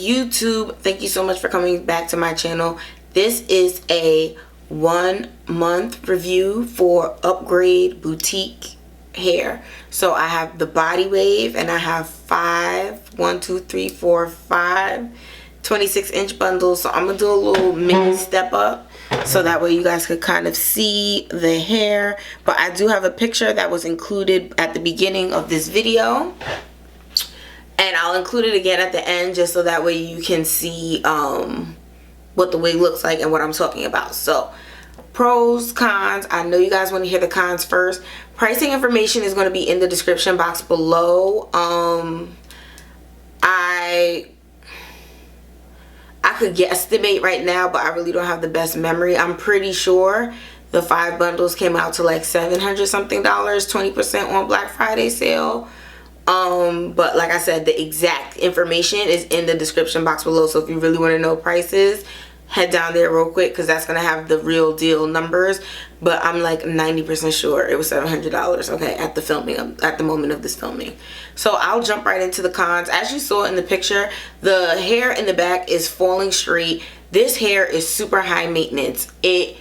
YouTube, thank you so much for coming back to my channel. This is a 1 month review for Upgrade Boutique hair. So I have the body wave and I have 26-inch bundles. So I'm gonna do a little mini step up so that way you guys could kind of see the hair. But I do have a picture that was included at the beginning of this video, and I'll include it again at the end just so that way you can see what the wig looks like and what I'm talking about. So pros, cons. I know you guys want to hear the cons first. Pricing information is going to be in the description box below. I could guesstimate right now, but I really don't have the best memory. I'm pretty sure the 5 bundles came out to like $700 something, 20% on Black Friday sale. But like I said, the exact information is in the description box below. So if you really want to know prices, head down there real quick, because that's going to have the real deal numbers. But I'm like 90% sure it was $700, okay, at the moment of this filming. So I'll jump right into the cons. As you saw in the picture, the hair in the back is falling straight. This hair is super high maintenance. It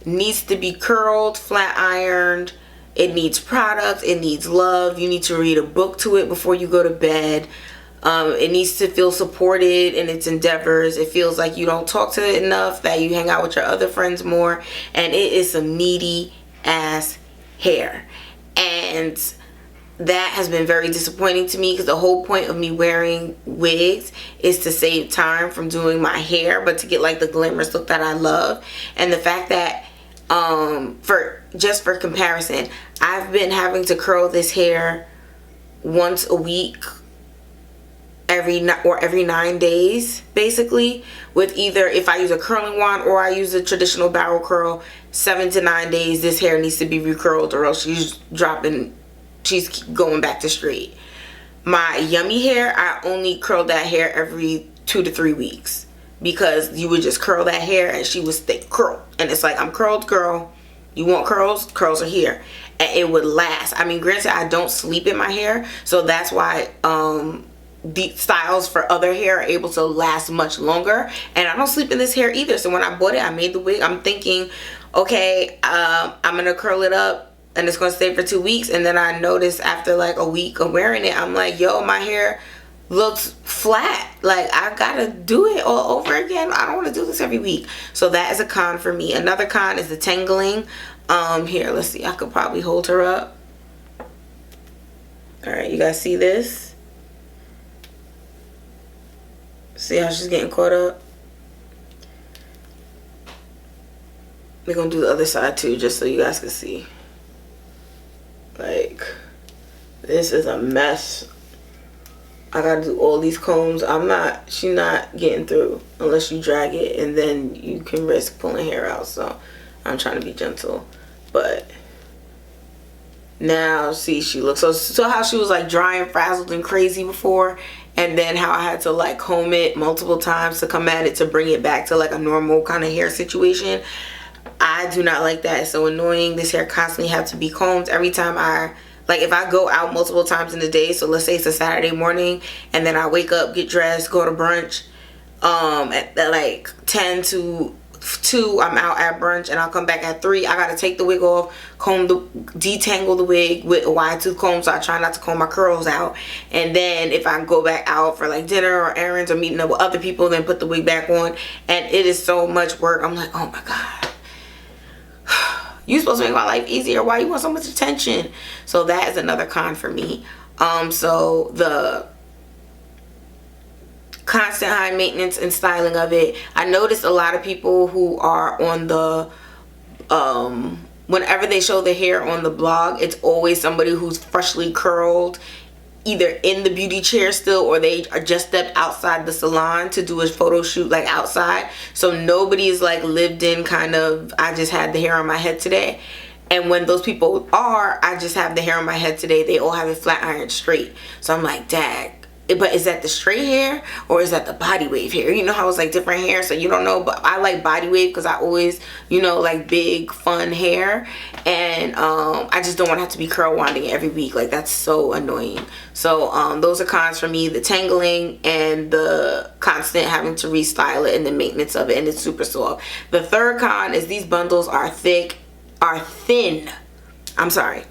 needs to be curled, flat ironed. It needs products. It needs love. You need to read a book to it before you go to bed. It needs to feel supported in its endeavors. It feels like you don't talk to it enough, that you hang out with your other friends more. And it is some needy ass hair. And that has been very disappointing to me, because the whole point of me wearing wigs is to save time from doing my hair, but to get like the glamorous look that I love. And the fact that for comparison, I've been having to curl this hair once a week, every 9 days, basically, with either, if I use a curling wand or I use a traditional barrel curl, 7 to 9 days this hair needs to be recurled, or else she's going back to straight. My yummy hair, I only curl that hair every 2 to 3 weeks, because you would just curl that hair and she would stay curled, and it's like, I'm curled, girl. You want curls? Curls are here. And it would last. I mean, granted, I don't sleep in my hair, so that's why the styles for other hair are able to last much longer. And I don't sleep in this hair either. So when I bought it, I made the wig, I'm thinking, okay, I'm gonna curl it up and it's gonna stay for 2 weeks. And then I noticed after like a week of wearing it, I'm like, yo, my hair looks flat. Like, I gotta do it all over again. I don't want to do this every week. So that is a con for me. Another con is the tangling. Here, let's see, I could probably hold her up. All right, you guys see this? See how she's getting caught up? We're gonna do the other side too, just so you guys can see. Like, this is a mess. I gotta do all these combs. She's not getting through unless you drag it, and then you can risk pulling hair out. So I'm trying to be gentle. But now, see, she looks so how she was like dry and frazzled and crazy before, and then how I had to like comb it multiple times to come at it to bring it back to like a normal kind of hair situation. I do not like that. It's so annoying. This hair constantly have to be combed every time like if I go out multiple times in the day. So let's say it's a Saturday morning and then I wake up, get dressed, go to brunch, at like 10 to 2 I'm out at brunch, and I'll come back at 3. I gotta take the wig off, detangle the wig with a wide tooth comb, so I try not to comb my curls out. And then if I go back out for like dinner or errands or meeting up with other people, then put the wig back on. And it is so much work. I'm like, oh my god, you supposed to make my life easier. Why you want so much attention? So that is another con for me. So the constant high maintenance and styling of it. I noticed a lot of people who are on the whenever they show the hair on the blog, it's always somebody who's freshly curled, either in the beauty chair still, or they are just stepped outside the salon to do a photo shoot like outside. So nobody is like lived in kind of, I just had the hair on my head today. And when those people are, I just have the hair on my head today, they all have it flat ironed straight. So I'm like, dag, but is that the straight hair or is that the body wave hair? You know how it's like different hair, so you don't know. But I like body wave because I always, you know, like big fun hair, and I just don't want to have to be curl wanding every week. Like, that's so annoying. So those are cons for me: the tangling and the constant having to restyle it and the maintenance of it, and it's super soft. The third con is these bundles are thin. I'm sorry,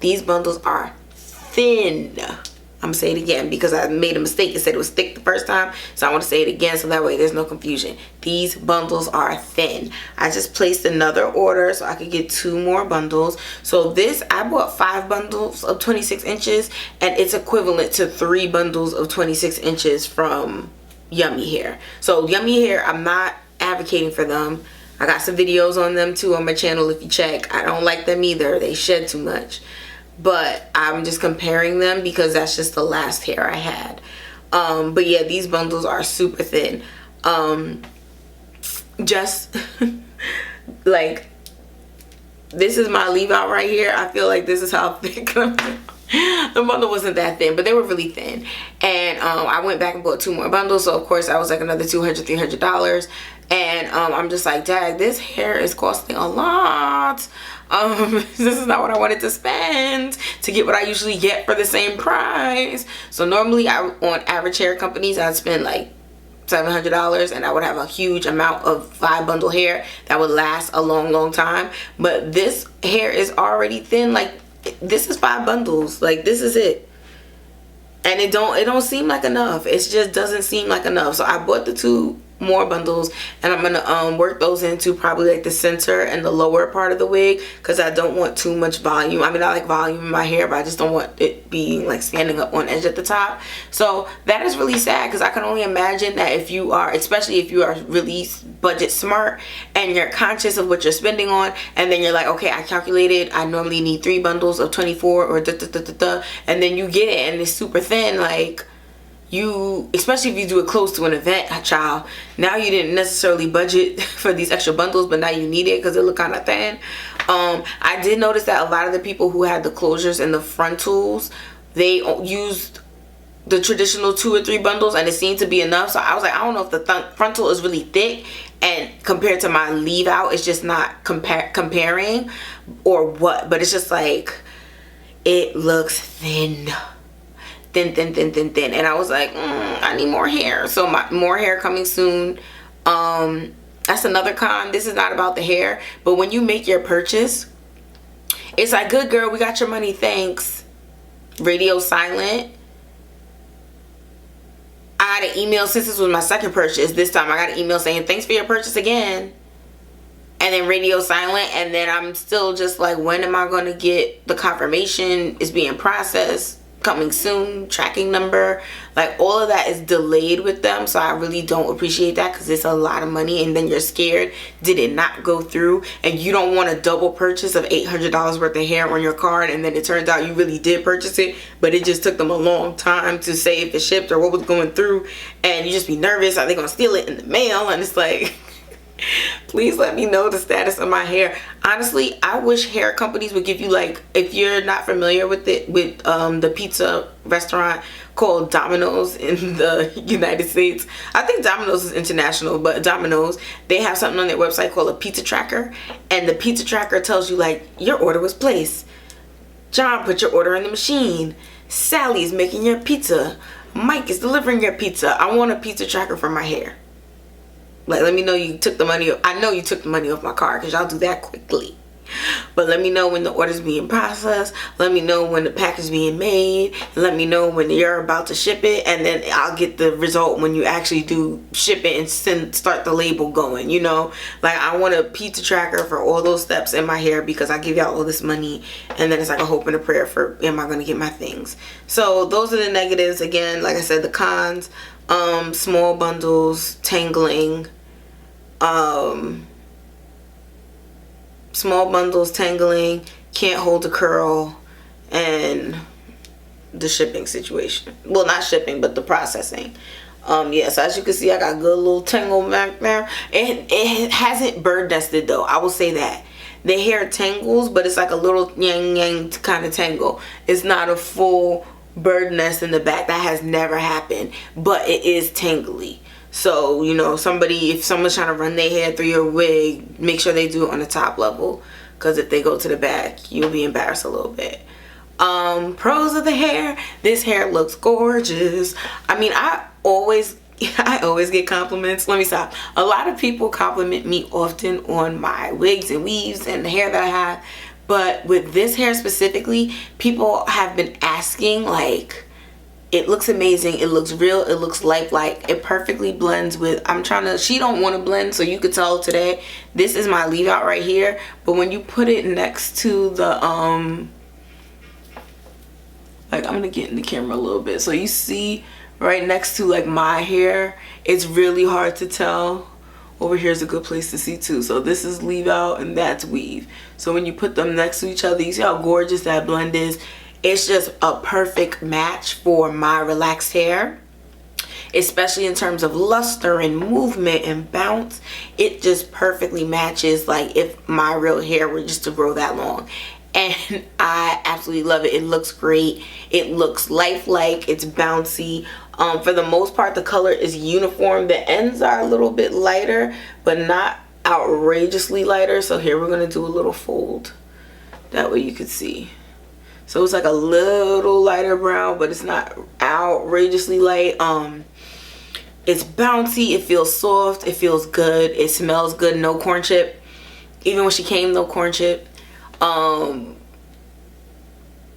these bundles are thin. I'm gonna say it again because I made a mistake. It said it was thick the first time, so I want to say it again so that way there's no confusion. These bundles are thin. I just placed another order so I could get 2 more bundles. So this, I bought 5 bundles of 26 inches, and it's equivalent to 3 bundles of 26 inches from Yummy Hair. So Yummy Hair, I'm not advocating for them. I got some videos on them too on my channel if you check. I don't like them either. They shed too much. But I'm just comparing them because that's just the last hair I had. But yeah, these bundles are super thin. Just like, this is my leave out right here. I feel like this is how thick the bundle wasn't that thin, but they were really thin. And I went back and bought 2 more bundles, so of course I was like another $200-$300. And I'm just like, dang, this hair is costing a lot. This is not what I wanted to spend to get what I usually get for the same price. So normally on average hair companies, I'd spend like $700 and I would have a huge amount of 5 bundle hair that would last a long time. But this hair is already thin. Like, this is 5 bundles. Like, this is it. And it don't seem like enough. It just doesn't seem like enough. So I bought the 2 more bundles, and I'm gonna work those into probably like the center and the lower part of the wig because I don't want too much volume. I mean, I like volume in my hair, but I just don't want it being like standing up on edge at the top. So that is really sad because I can only imagine that if you are, especially if you are really budget smart and you're conscious of what you're spending on, and then you're like, okay, I calculated I normally need 3 bundles of 24 or and then you get it and it's super thin. Like, you, especially if you do it close to an event, child, now you didn't necessarily budget for these extra bundles, but now you need it because it look kind of thin. I did notice that a lot of the people who had the closures and the frontals, they used the traditional 2 or 3 bundles and it seemed to be enough. So I was like, I don't know if the frontal is really thick and compared to my leave out, it's just not comparing or what, but it's just like, it looks thin. Thin. And I was like, I need more hair. So more hair coming soon. That's another con. This is not about the hair, but when you make your purchase, it's like, good girl, we got your money, thanks. Radio silent. I got an email, since this was my second purchase this time, I got an email saying thanks for your purchase again. And then radio silent. And then I'm still just like, when am I going to get the confirmation it's being processed? Coming soon, tracking number, like all of that is delayed with them. So I really don't appreciate that because it's a lot of money, and then you're scared did it not go through, and you don't want a double purchase of $800 worth of hair on your card, and then it turns out you really did purchase it, but it just took them a long time to say if it shipped or what was going through, and you just be nervous, are they gonna steal it in the mail? And it's like, please let me know the status of my hair. Honestly, I wish hair companies would give you, like, if you're not familiar with it, with the pizza restaurant called Domino's in the United States. I think Domino's is international, but Domino's, they have something on their website called a pizza tracker, and the pizza tracker tells you, like, your order was placed. John put your order in the machine. Sally's making your pizza. Mike is delivering your pizza. I want a pizza tracker for my hair. Like, let me know you took the money. I know you took the money off my card because y'all do that quickly. But let me know when the order's being processed. Let me know when the package is being made. Let me know when you're about to ship it. And then I'll get the result when you actually do ship it and start the label going, you know. Like, I want a pizza tracker for all those steps in my hair because I give y'all all this money. And then it's like a hope and a prayer for, am I going to get my things? So those are the negatives. Again, like I said, the cons. Small bundles, tangling, small bundles, tangling, can't hold a curl, and the shipping situation. Well, not shipping, but the processing. Yeah, so as you can see, I got a good little tangle back there. It hasn't bird nested though, I will say that. The hair tangles, but it's like a little yang kind of tangle. It's not a full bird nest in the back. That has never happened, but it is tangly. So, you know, if someone's trying to run their hair through your wig, make sure they do it on the top level, because if they go to the back, you'll be embarrassed a little bit. Pros of the hair. This hair looks gorgeous. I mean, I always get compliments. Let me stop. A lot of people compliment me often on my wigs and weaves and the hair that I have. But with this hair specifically, people have been asking, like, it looks amazing, it looks real, it looks lifelike, it perfectly blends with, she don't want to blend, so you could tell today, this is my leave out right here, but when you put it next to the, like, I'm gonna get in the camera a little bit, so you see right next to, like, my hair, it's really hard to tell. Over here is a good place to see too. So this is leave out and that's weave. So when you put them next to each other, you see how gorgeous that blend is. It's just a perfect match for my relaxed hair, especially in terms of luster and movement and bounce. It just perfectly matches, like, if my real hair were just to grow that long. And I absolutely love it. It looks great. It looks lifelike. It's bouncy. For the most part, the color is uniform. The ends are a little bit lighter, but not outrageously lighter. So here we're going to do a little fold. That way you can see. So it's like a little lighter brown, but it's not outrageously light. It's bouncy. It feels soft. It feels good. It smells good. No corn chip. Even when she came, no corn chip.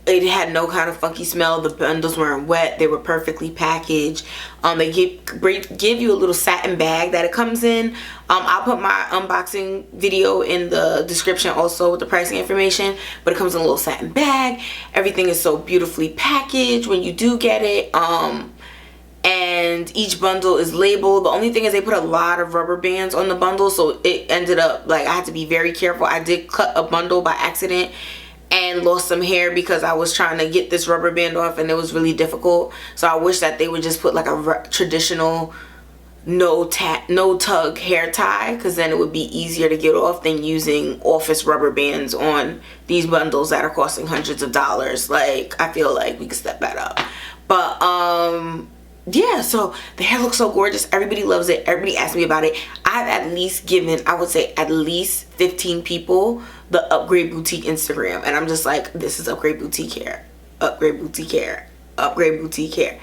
It had no kind of funky smell. The bundles weren't wet. They were perfectly packaged. They give you a little satin bag that it comes in. I'll put my unboxing video in the description also with the pricing information. But it comes in a little satin bag. Everything is so beautifully packaged when you do get it. And each bundle is labeled. The only thing is they put a lot of rubber bands on the bundle, so it ended up, like, I had to be very careful. I did cut a bundle by accident and lost some hair because I was trying to get this rubber band off, and it was really difficult. So I wish that they would just put like a traditional no tug hair tie, because then it would be easier to get off than using office rubber bands on these bundles that are costing hundreds of dollars. Like, I feel like we could step that up. But yeah, so the hair looks so gorgeous. Everybody loves it. Everybody asks me about it. I've at least given, I would say, at least 15 people the Upgrade Boutique Instagram, and I'm just like, this is Upgrade Boutique hair, Upgrade Boutique hair, Upgrade Boutique hair.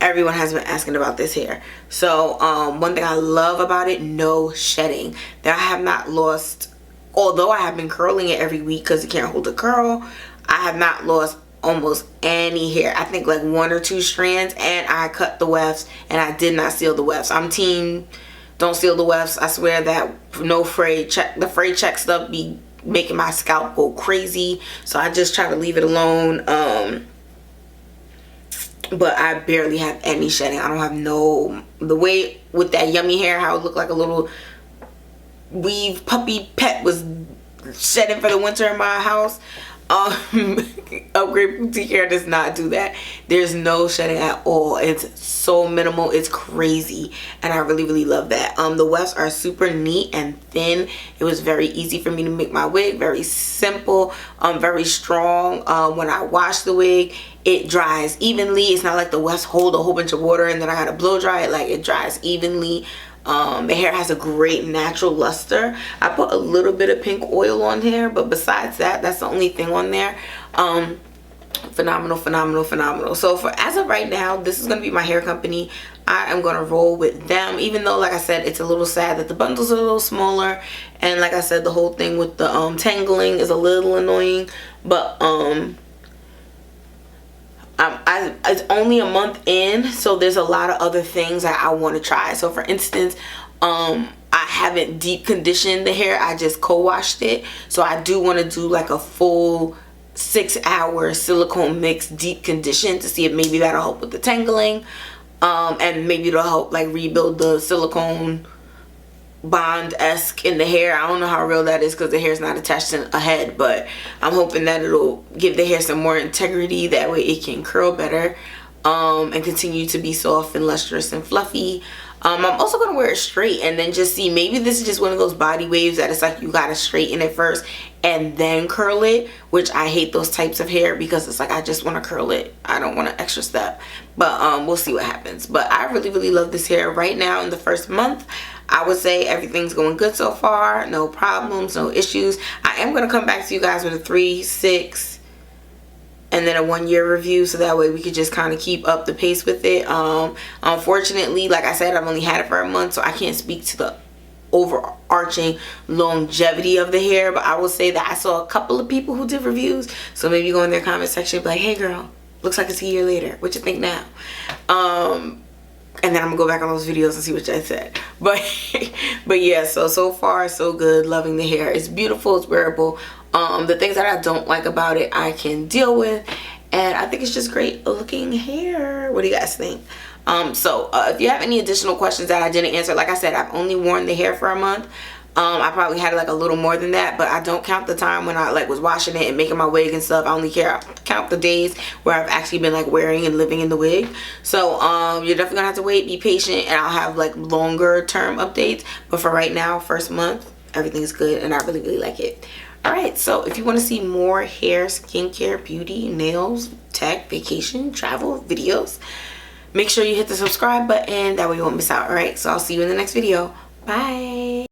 Everyone has been asking about this hair. So one thing I love about it, no shedding. That I have not lost, although I have been curling it every week because it can't hold a curl, I have not lost almost any hair. I think like 1 or 2 strands, and I cut the wefts, and I did not seal the wefts. I'm team don't seal the wefts. I swear that no frayed check, the frayed check stuff be making my scalp go crazy, so I just try to leave it alone. But I barely have any shedding. I don't have the way with that yummy hair, how it looked like a little weave puppy pet was shedding for the winter in my house. Upgrade Boutique hair does not do that. There's no shedding at all. It's so minimal. It's crazy, and I really love that. The wefts are super neat and thin. It was very easy for me to make my wig. Very simple. Very strong. When I wash the wig, it dries evenly. It's not like the wefts hold a whole bunch of water and then I gotta blow dry it. Like, it dries evenly. The hair has a great natural luster. I put a little bit of pink oil on here, but besides that, that's the only thing on there. Phenomenal. So for as of right now, this is gonna be my hair company. I am gonna roll with them, even though, like I said, it's a little sad that the bundles are a little smaller, and like I said, the whole thing with the tangling is a little annoying. But it's only a month in, so there's a lot of other things that I want to try. So for instance, I haven't deep conditioned the hair. I just co-washed it. So I do want to do like a full 6-hour silicone mix deep condition to see if maybe that'll help with the tangling, and maybe it'll help like rebuild the silicone bond-esque in the hair. I don't know how real that is because the hair is not attached to a head, but I'm hoping that it'll give the hair some more integrity. That way it can curl better, and continue to be soft and lustrous and fluffy. I'm also going to wear it straight and then just see, maybe this is just one of those body waves that it's like you got to straighten it first and then curl it, which I hate those types of hair because it's like I just want to curl it. I don't want an extra step. But we'll see what happens. But I really love this hair right now in the first month. I would say everything's going good so far. No problems, no issues. I am going to come back to you guys with a 3, 6, and then a 1-year review, so that way we could just kind of keep up the pace with it. Unfortunately, like I said, I've only had it for a month, so I can't speak to the overarching longevity of the hair, but I will say that I saw a couple of people who did reviews, so maybe go in their comment section and be like, hey girl, looks like it's a year later, what you think now? And then I'm gonna go back on those videos and see what I said. But yeah, so far so good. Loving the hair. It's beautiful, it's wearable. The things that I don't like about it I can deal with, and I think it's just great looking hair. What do you guys think? If you have any additional questions that I didn't answer, like I said, I've only worn the hair for a month. I probably had like a little more than that, but I don't count the time when I like was washing it and making my wig and stuff. I only count the days where I've actually been like wearing and living in the wig. So you're definitely gonna have to wait, be patient, and I'll have like longer term updates. But for right now, first month, everything's good and I really like it. Alright, so if you want to see more hair, skincare, beauty, nails, tech, vacation, travel videos, make sure you hit the subscribe button. That way you won't miss out. Alright, so I'll see you in the next video. Bye.